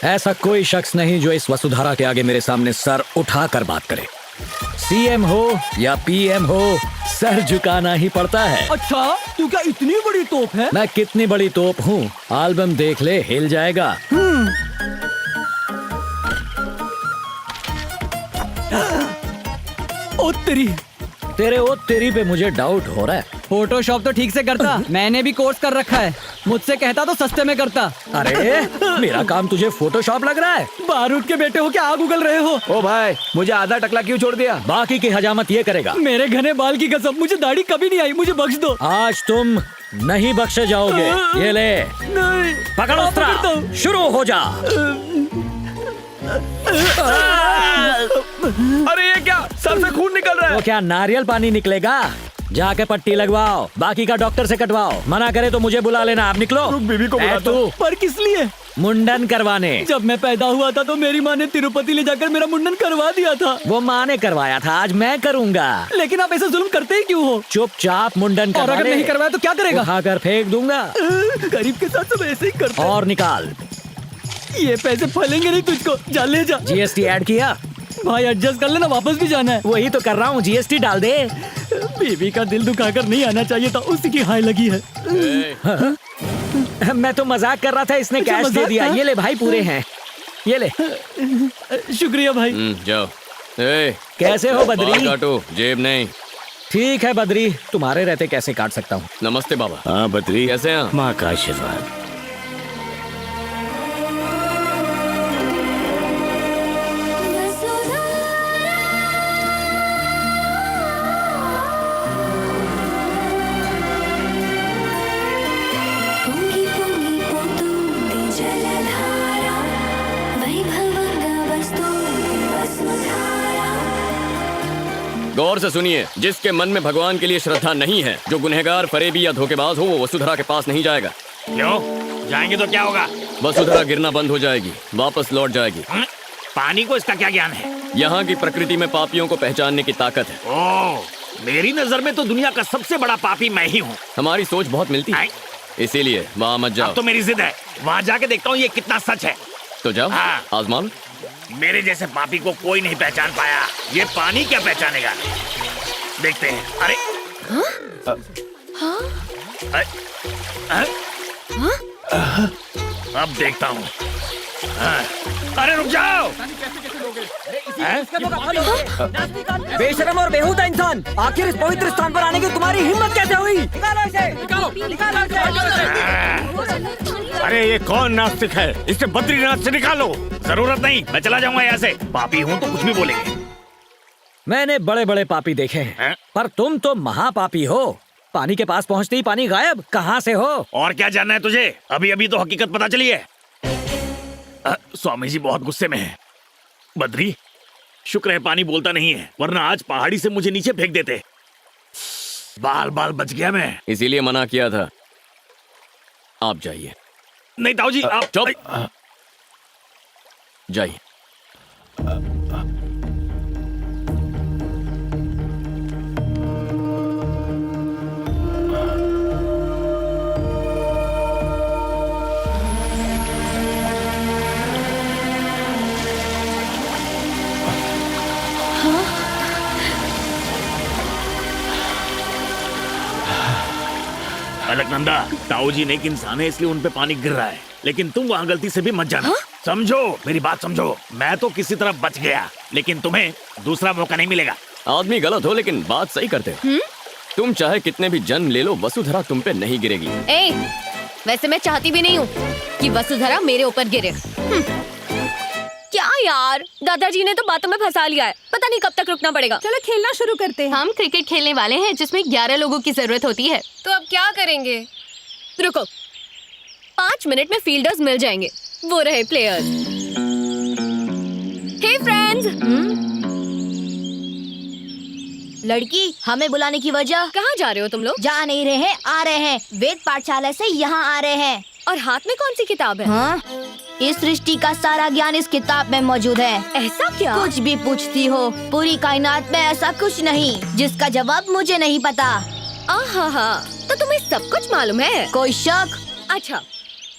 ऐसा कोई शख्स नहीं जो इस वसुधारा के आगे मेरे सामने सर उठाकर बात करे। सीएम हो या पीएम हो, सर झुकाना ही पड़ता है। अच्छा, तू क्या इतनी बड़ी तोप है? मैं कितनी बड़ी तोप हूँ, एल्बम देख ले, हिल जाएगा। ओ तेरे ओ तेरी पे मुझे डाउट हो रहा है। फोटोशॉप तो ठीक से करता, मैंने भी कोर्स कर रखा है। मुझसे कहता तो सस्ते में करता। अरे मेरा काम तुझे फोटोशॉप लग रहा है? बारूद के बेटे हो क्या, आग उगल रहे हो? ओ भाई, मुझे आधा टकला क्यों छोड़ दिया? बाकी की हजामत ये करेगा। मेरे घने बाल की कसम, मुझे दाढ़ी कभी नहीं आई, मुझे बख्श दो। आज तुम नहीं बख्शे जाओगे। ये ले, नहीं पकड़ो अस्त्र, शुरू हो जा। अरे ये क्या, सर से खून निकल रहा है। तो क्या नारियल पानी निकलेगा? जाके पट्टी लगवाओ, बाकी का डॉक्टर से कटवाओ। मना करे तो मुझे बुला लेना। आप निकलो। बीवी को बुला तू पर किस लिए? मुंडन करवाने। जब मैं पैदा हुआ था तो मेरी माँ ने तिरुपति ले जाकर मेरा मुंडन करवा दिया था। वो माँ ने करवाया था, आज मैं करूँगा। लेकिन आप ऐसा जुल्म करते ही क्यों हो? चुपचाप मुंडन और करवा अगर ले। नहीं करवाया तो क्या करेगा? उठाकर फेंक दूंगा। गरीब के साथ सब ऐसे ही करते हैं। और निकाल। ये पैसे फलेंगे नहीं तुझको, जा ले जा। जीएसटी ऐड किया? भाई एडजस्ट कर लेना, वापस भी जाना है। वही तो कर रहा हूँ, जीएसटी डाल दे। बीवी का दिल दुखाकर नहीं आना चाहिए था, उसी की हाय लगी है। मैं तो मजाक कर रहा था, इसने अच्छा, कैश दे मजाक दिया। था? ये ले भाई, पूरे हैं, ये ले। शुक्रिया भाई। जाओ। ए, कैसे हो बाल बद्री? काटो, जेब नहीं। ठीक है बद्री, तुम्हारे रहते कैसे काट सकता हूँ। नमस्ते बाबा। हाँ बद्री, कैसे हैं? माँ का आशीर्वाद। गौर से सुनिए, जिसके मन में भगवान के लिए श्रद्धा नहीं है, जो गुनहगार, फरेबी या धोखेबाज हो, वो वसुधरा के पास नहीं जाएगा। क्यों? जाएंगे तो क्या होगा? वसुधरा गिरना बंद हो जाएगी, वापस लौट जाएगी। पानी को इसका क्या ज्ञान है? यहाँ की प्रकृति में पापियों को पहचानने की ताकत है। ओह, मेरी नजर में तो दुनिया का सबसे बड़ा पापी मैं ही हूँ। हमारी सोच बहुत मिलती है, इसीलिए वहाँ मत जाओ। अब तो मेरी जिद है, वहाँ जाके देखता हूँ ये कितना सच है। तो जाओ, हाँ। आजमा लो। मेरे जैसे पापी को कोई नहीं पहचान पाया, ये पानी क्या पहचानेगा? देखते हैं। अरे अब देखता हूँ। अरे रुक जाओ। बेशरम और बेहुदा इंसान, आखिर इस पवित्र स्थान पर आने की तुम्हारी हिम्मत कैसे हुई? निकालो इसे, निकालो इसे। अरे ये कौन नास्तिक है? इसे बद्रीनाथ से निकालो। जरूरत नहीं, मैं चला जाऊंगा यहाँ से। पापी हूँ तो कुछ भी बोलेंगे। मैंने बड़े बड़े पापी देखे हैं, पर तुम तो महापापी हो। पानी के पास पहुँचते ही पानी गायब, कहाँ से हो? और क्या जानना है तुझे? अभी अभी तो हकीकत पता चली है। स्वामी जी बहुत गुस्से में हैं। बद्री, शुक्र है पानी बोलता नहीं है, वरना आज पहाड़ी से मुझे नीचे फेंक देते। बाल बाल बच गया मैं। इसीलिए मना किया था। आप जाइए। नहीं ताऊ जी, आप चुप। जाइए। अलकनंदा, ताऊ जी नेक इंसान है, इसलिए उन पे पानी गिर रहा है, लेकिन तुम वहाँ गलती से भी मत जाना। समझो, मेरी बात समझो। मैं तो किसी तरह बच गया, लेकिन तुम्हें दूसरा मौका नहीं मिलेगा। आदमी गलत हो लेकिन बात सही करते हो। तुम चाहे कितने भी जन्म ले लो, वसुधरा तुम पे नहीं गिरेगी। ए, वैसे मैं चाहती भी नहीं हूँ कि वसुधरा मेरे ऊपर गिरे। क्या यार, दादाजी ने तो बातों में फंसा लिया है, पता नहीं कब तक रुकना पड़ेगा। चलो खेलना शुरू करते हैं। हम क्रिकेट खेलने वाले हैं जिसमें 11 लोगों की जरूरत होती है। तो अब क्या करेंगे? रुको, 5 मिनट में फील्डर्स मिल जाएंगे, वो रहे प्लेयर्स। हे फ्रेंड्स। लड़की, हमें बुलाने की वजह? कहाँ जा रहे हो तुम लोग? जा नहीं रहे हैं, आ रहे हैं। वेद पाठशाला से यहाँ आ रहे हैं। और हाथ में कौन सी किताब है? हाँ? इस सृष्टि का सारा ज्ञान इस किताब में मौजूद है। ऐसा क्या? कुछ भी पूछती हो, पूरी कायनात में ऐसा कुछ नहीं जिसका जवाब मुझे नहीं पता। आहा, तो तुम्हें सब कुछ मालूम है? कोई शक? अच्छा,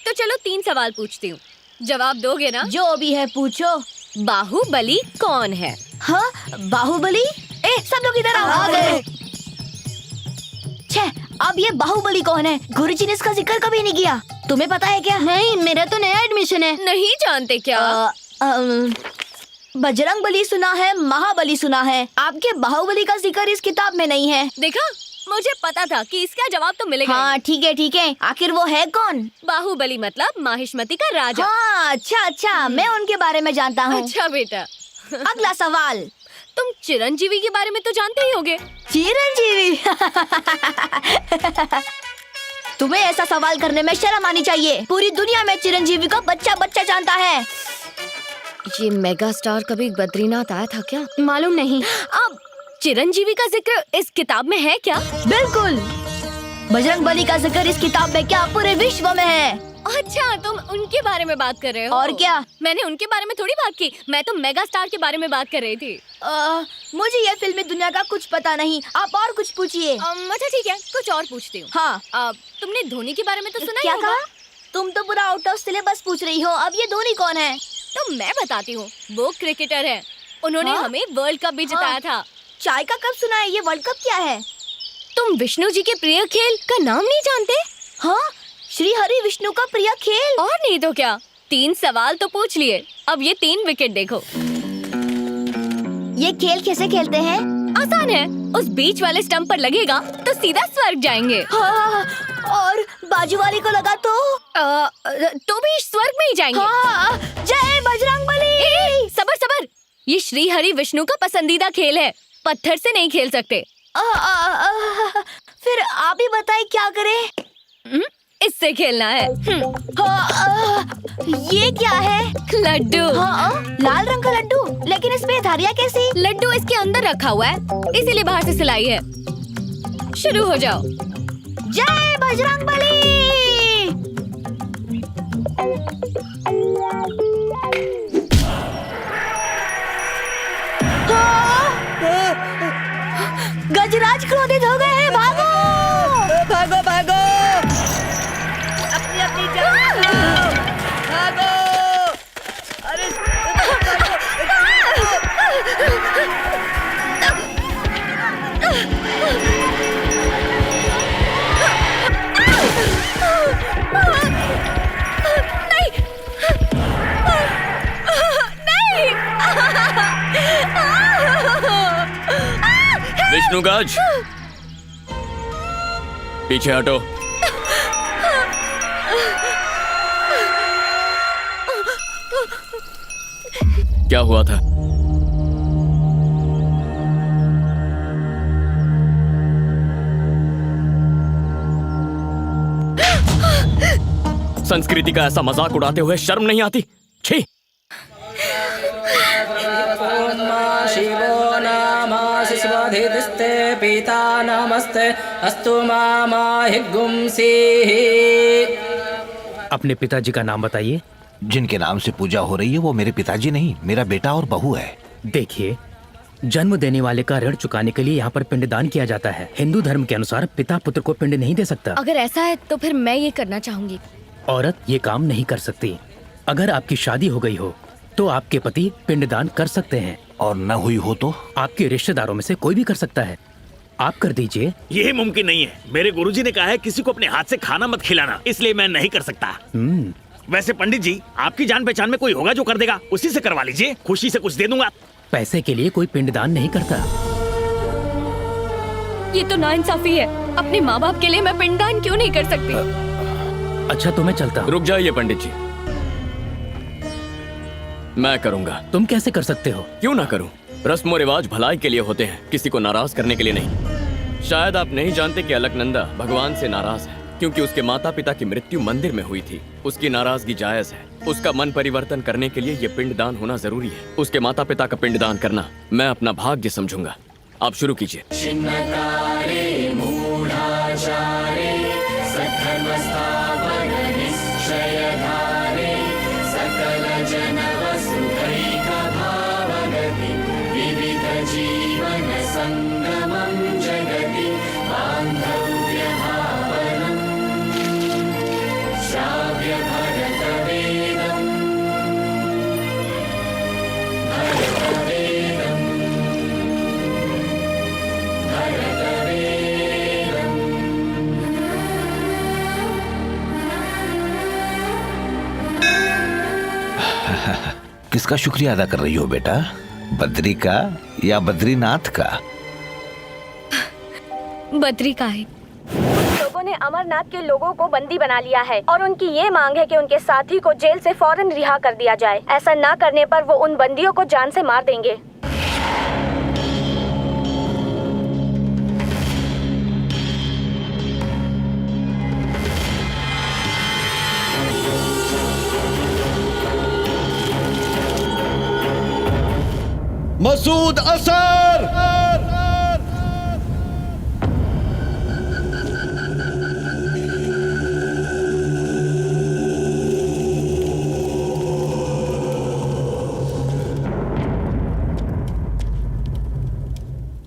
तो चलो 3 सवाल पूछती हूँ। जवाब दोगे ना? जो भी है पूछो। बाहुबली कौन है? हाँ, बाहुबली? सब लोग इधर आ गए। छे, अब ये बाहुबली कौन है? गुरुजी ने इसका जिक्र कभी नहीं किया। तुम्हें पता है क्या? नहीं, मेरा तो नया एडमिशन है। नहीं जानते क्या? बजरंग बली सुना है, महाबली सुना है, आपके बाहुबली का जिक्र इस किताब में नहीं है। देखा, मुझे पता था कि इसका जवाब तो मिलेगा। हाँ ठीक है, आखिर वो है कौन? बाहुबली मतलब माहिष्मती का राजा। हाँ अच्छा, मैं उनके बारे में जानता हूँ। अच्छा बेटा। अगला सवाल। तुम चिरंजीवी के बारे में तो जानते ही होगे। चिरंजीवी? तुम्हें ऐसा सवाल करने में शर्म आनी चाहिए। पूरी दुनिया में चिरंजीवी को बच्चा बच्चा जानता है। ये मेगा स्टार कभी बद्रीनाथ आया था क्या? मालूम नहीं। अब चिरंजीवी का जिक्र इस किताब में है क्या? बिल्कुल। बजरंग बली का जिक्र इस किताब में क्या पूरे विश्व में है। अच्छा, तुम उनके बारे में बात कर रहे हो? और क्या? मैंने उनके बारे में थोड़ी बात की, मैं तो मेगा स्टार के बारे में बात कर रही थी। मुझे ये फिल्मी दुनिया का कुछ पता नहीं, आप और कुछ पूछिए। अच्छा ठीक है, कुछ और पूछती हूँ। हाँ। तुमने धोनी के बारे में तो सुना क्या ही होगा? कहा? तुम तो पूरा आउट ऑफ सिलेबस पूछ रही हो। अब ये धोनी कौन है? तो मैं बताती हूँ, वो क्रिकेटर है। उन्होंने हाँ? हमें वर्ल्ड कप भी जिताया था। चाय का कप सुना है, ये वर्ल्ड कप क्या है? तुम विष्णु जी के प्रिय खेल का नाम नहीं जानते? हाँ, श्री हरि विष्णु का प्रिय खेल। और नहीं तो क्या, 3 सवाल तो पूछ लिए, अब ये 3 विकेट देखो। ये खेल कैसे खेलते हैं? आसान है, उस बीच वाले स्टंप पर लगेगा तो सीधा स्वर्ग जाएंगे। हाँ, और बाजू वाले को लगा तो भी स्वर्ग में ही जाएंगे। हाँ, जय बजरंग बली। सबर, ये श्री हरि विष्णु का पसंदीदा खेल है, पत्थर से नहीं खेल सकते। फिर आप ही बताएं क्या करें? इससे खेलना है। ये क्या है? लड्डू। लाल रंग का लड्डू, लेकिन इसमें धारियाँ कैसी? लड्डू इसके अंदर रखा हुआ है, इसीलिए बाहर से सिलाई है। शुरू हो जाओ। जय बजरंग बली। गजराज क्रोधित हो गए हैं, भागो भागो भागो, अपनी अपनी जान बचाओ, भागो। अरे विष्णुगज, पीछे हटो। क्या हुआ था? संस्कृति का ऐसा मजाक उड़ाते हुए शर्म नहीं आती? छी! शिवो नामासि स्वधिस्ते पिता नमस्ते अस्तु मामाहिगुंसीः। अपने पिताजी का नाम बताइए। जिनके नाम से पूजा हो रही है वो मेरे पिताजी नहीं, मेरा बेटा और बहू है। देखिए, जन्म देने वाले का ऋण चुकाने के लिए यहाँ पर पिंडदान किया जाता है। हिंदू धर्म के अनुसार पिता पुत्र को पिंड नहीं दे सकता। अगर ऐसा है तो फिर मैं ये करना चाहूंगी। औरत ये काम नहीं कर सकती। अगर आपकी शादी हो गई हो तो आपके पति पिंडदान कर सकते हैं, और न हुई हो तो आपके रिश्तेदारों में से कोई भी कर सकता है। आप कर दीजिए। यही मुमकिन नहीं है। मेरे गुरुजी ने कहा है किसी को अपने हाथ से खाना मत खिलाना, इसलिए मैं नहीं कर सकता। वैसे पंडित जी, आपकी जान पहचान में कोई होगा जो कर देगा, उसी से करवा लीजिए, खुशी से कुछ दे दूंगा। पैसे के लिए कोई पिंडदान नहीं करता। ये तो नाइंसाफी है। अपने माँ बाप के लिए मैं पिंडदान क्यों नहीं कर सकती? अच्छा तो मैं चलता हूँ। रुक जाइए पंडित जी, मैं करूंगा। तुम कैसे कर सकते हो? क्यों ना करूं? रस्म और रिवाज भलाई के लिए होते हैं, किसी को नाराज करने के लिए नहीं। शायद आप नहीं जानते कि अलकनंदा भगवान से नाराज है क्योंकि उसके माता पिता की मृत्यु मंदिर में हुई थी। उसकी नाराजगी जायज है। उसका मन परिवर्तन करने के लिए ये पिंडदान होना जरूरी है। उसके माता पिता का पिंडदान करना मैं अपना भाग्य समझूंगा। आप शुरू कीजिए। किसका शुक्रिया अदा कर रही हो बेटा? बद्री का या बद्रीनाथ का? बद्री का है। लोगों ने अमरनाथ के लोगों को बंदी बना लिया है और उनकी ये मांग है कि उनके साथी को जेल से फौरन रिहा कर दिया जाए। ऐसा ना करने पर वो उन बंदियों को जान से मार देंगे। मसूद असर!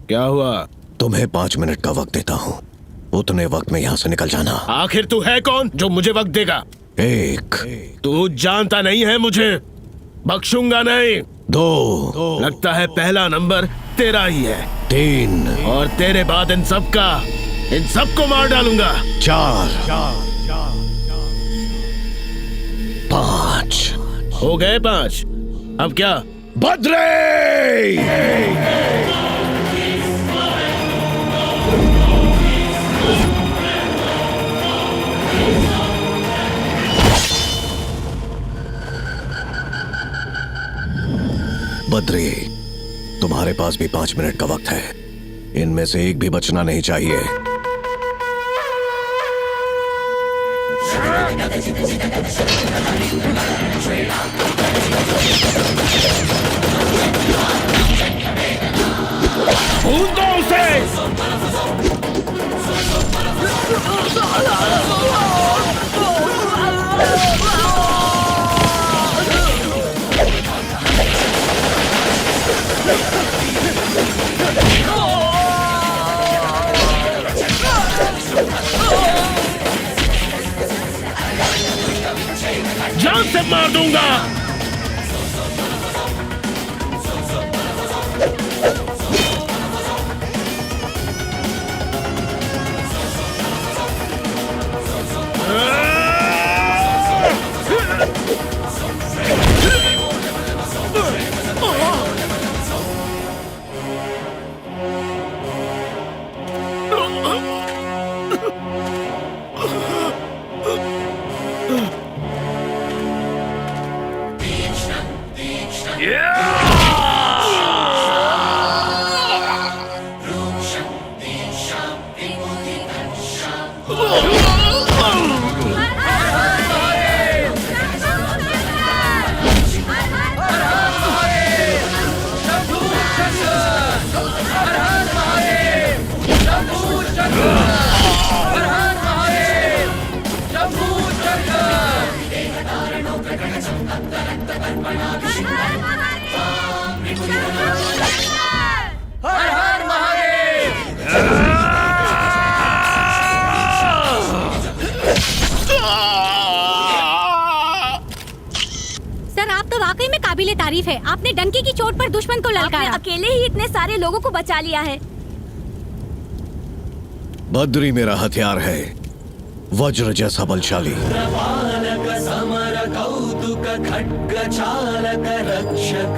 क्या हुआ? तुम्हें 5 मिनट का वक्त देता हूँ। उतने वक्त में यहाँ से निकल जाना। आखिर तू है कौन जो मुझे वक्त देगा? 1, तू जानता नहीं है मुझे। बख्शूंगा नहीं। 2, लगता है पहला नंबर तेरा ही है। 3 और तेरे बाद इन सबको मार डालूंगा। 4, 5 हो गए 5। अब क्या? बद्री! बद्री, तुम्हारे पास भी 5 मिनट का वक्त है। इनमें से एक भी बचना नहीं चाहिए। भूल दो उसे! जान से मार दूंगा। काबिले तारीफ है। आपने डंकी की चोट पर दुश्मन को ललकारा। अकेले ही इतने सारे लोगों को बचा लिया है। बद्री मेरा हथियार है, वज्र जैसा बलशाली। समर कौतुक खड्ग चालक रक्षक